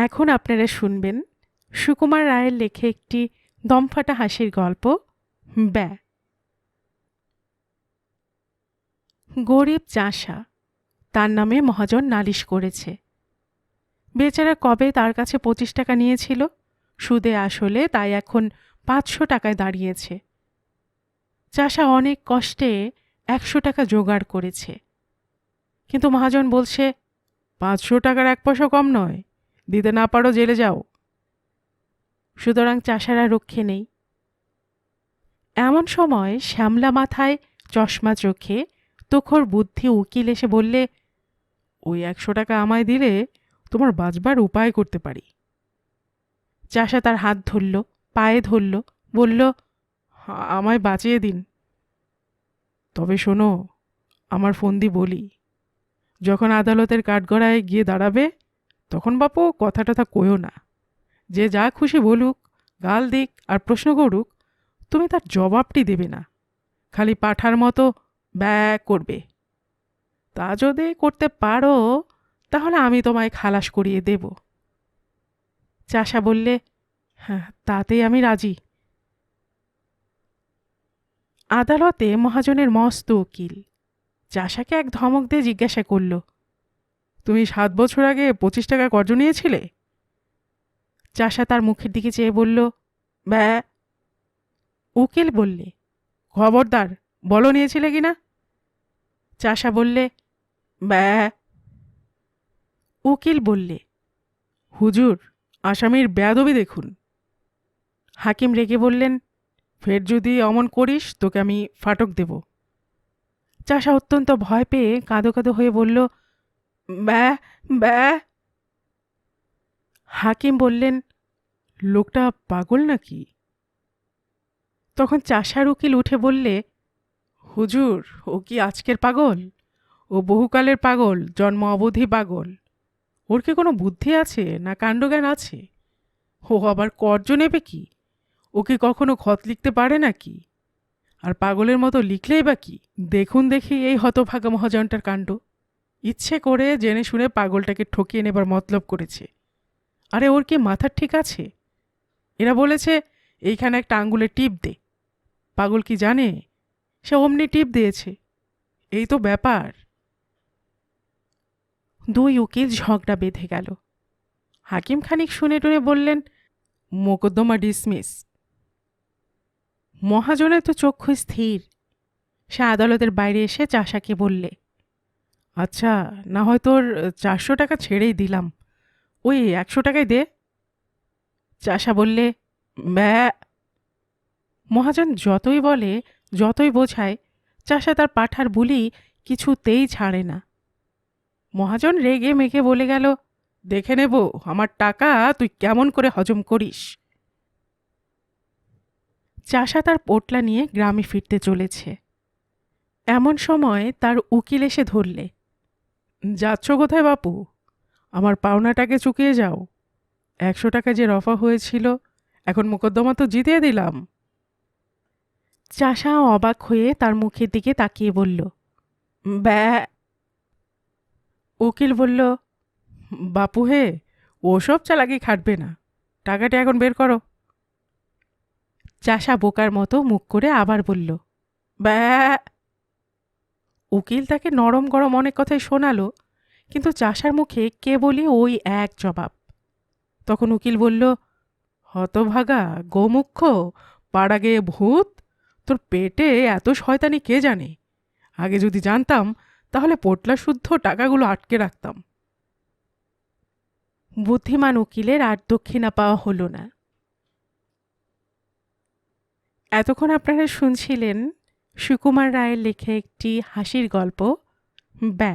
এখন আপনারা শুনবেন সুকুমার রায়ের লেখে একটি দমফাটা হাসির গল্প ব্যা। গরিব চাষা, তার নামে মহাজন নালিশ করেছে। বেচারা কবে তার কাছে 25 টাকা নিয়েছিল, সুদে আসলে তাই এখন 500 টাকায় দাঁড়িয়েছে। চাষা অনেক কষ্টে 100 টাকা জোগাড় করেছে, কিন্তু মহাজন বলছে 500 টাকার 1 পয়সা কম নয়, দিতে না পারো জেলে যাও। সুতরাং চাষারা রক্ষে নেই। এমন সময় শ্যামলা মাথায়, চশমা চোখে, তোখর বুদ্ধি উকিল এসে বললে, ওই 100 টাকা আমায় দিলে তোমার বাঁচবার উপায় করতে পারি। চাষা তার হাত ধরল, পায়ে ধরল, বলল, আমায় বাঁচিয়ে দিন। তবে শোনো, আমার ফন্দি বলি, যখন আদালতের কাঠগড়ায় গিয়ে দাঁড়াবে তখন বাপু কথা টথা কইও না। যে যা খুশি বলুক, গাল দিক আর প্রশ্ন করুক, তুমি তার জবাবটি দেবে না, খালি পাঠার মতো ব্যা করবে। তা যদি করতে পারো তাহলে আমি তোমায় খালাস করিয়ে দেব। চাষা বললে, হ্যাঁ, তাতেই আমি রাজি। আদালতে মহাজনের মস্ত উকিল চাষাকে এক ধমক দিয়ে জিজ্ঞাসা করল, তুমি 7 বছর আগে 25 টাকা কর্জ নিয়েছিলে? চাষা তার মুখের দিকে চেয়ে বলল, ব্যা। উকিল বললে, খবরদার, বলো নিয়েছিলে কিনা। চাষা বললে, ব্যা। উকিল বললে, হুজুর, আসামির বেয়াদবি দেখুন। হাকিম রেগে বললেন, ফের যদি অমন করিস তোকে আমি ফাটক দেব। চাষা অত্যন্ত ভয় পেয়ে কাঁদো কাঁদো হয়ে বলল, ব্যা ব্যা। হাকিম বললেন, লোকটা পাগল নাকি? তখন চাষার উকিল উঠে বললে, হুজুর, ও কি আজকের পাগল? ও বহুকালের পাগল, জন্ম অবধি পাগল। ওর কি কোনো বুদ্ধি আছে না কাণ্ডজ্ঞান আছে? ও আবার কর্জ নেবে কি? ও কি কখনো খত লিখতে পারে নাকি? আর পাগলের মতো লিখলেই বা কি? দেখুন দেখি এই হতভাগা মহাজনটার কাণ্ড। ইচ্ছে করে জেনে শুনে পাগলটাকে ঠকিয়ে নেবার মতলব করেছে। আরে ওর কি মাথার ঠিক আছে? এরা বলেছে এইখানে একটা আঙ্গুলে টিপ দে। পাগল কি জানে? সে অমনি টিপ দিয়েছে। এই তো ব্যাপার। দুই উকিল ঝগড়া বেঁধে গেল। হাকিম খানিক শুনে টুনে বললেন, মোকদ্দমা ডিসমিস। মহাজনের তো চক্ষু স্থির। সে আদালতের বাইরে এসে চাষাকে বললে, আচ্ছা, না হয় তোর 400 টাকা ছেড়েই দিলাম, ওই 100 টাকায় দে। চাষা বললে, ব্যা। মহাজন যতই বলে, যতই বোঝায়, চাষা তার পাঠার বুলি কিছুতেই ছাড়ে না। মহাজন রেগে মেগে বলে গেল, দেখে নেব আমার টাকা তুই কেমন করে হজম করিস। চাষা তার পোটলা নিয়ে গ্রামে ফিরতে চলেছে। এমন সময় তার উকিল এসে ধরলে, যাচ্ছ কোথায় বাপু? আমার পাওনাটাকে চুকিয়ে যাও। 100 টাকা যে রফা হয়েছিল, এখন মোকদ্দমা তো জিতিয়ে দিলাম। চাষা অবাক হয়ে তার মুখের দিকে তাকিয়ে বলল, ব্যা। উকিল বলল, বাপু হে, ওসব চালাকি খাটবে না, টাকাটা এখন বের করো। চাষা বোকার মতো মুখ করে আবার বলল, ব্যা। উকিল তাকে নরম গরম অনেক কথাই শোনালো, কিন্তু চাষার মুখে কেবলই ওই এক জবাব। তখন উকিল বলল, হতভাগা, গোমুখ্য, পাড়া গেয়ে ভূত, তোর পেটে এত শয়তানি কে জানে? আগে যদি জানতাম তাহলে পোটলা শুদ্ধ টাকাগুলো আটকে রাখতাম। বুদ্ধিমান উকিলের আর দক্ষিণা পাওয়া হলো না। এতক্ষণ আপনারা শুনছিলেন সুকুমার রায়ের লেখা একটি হাসির গল্প, ব্যা।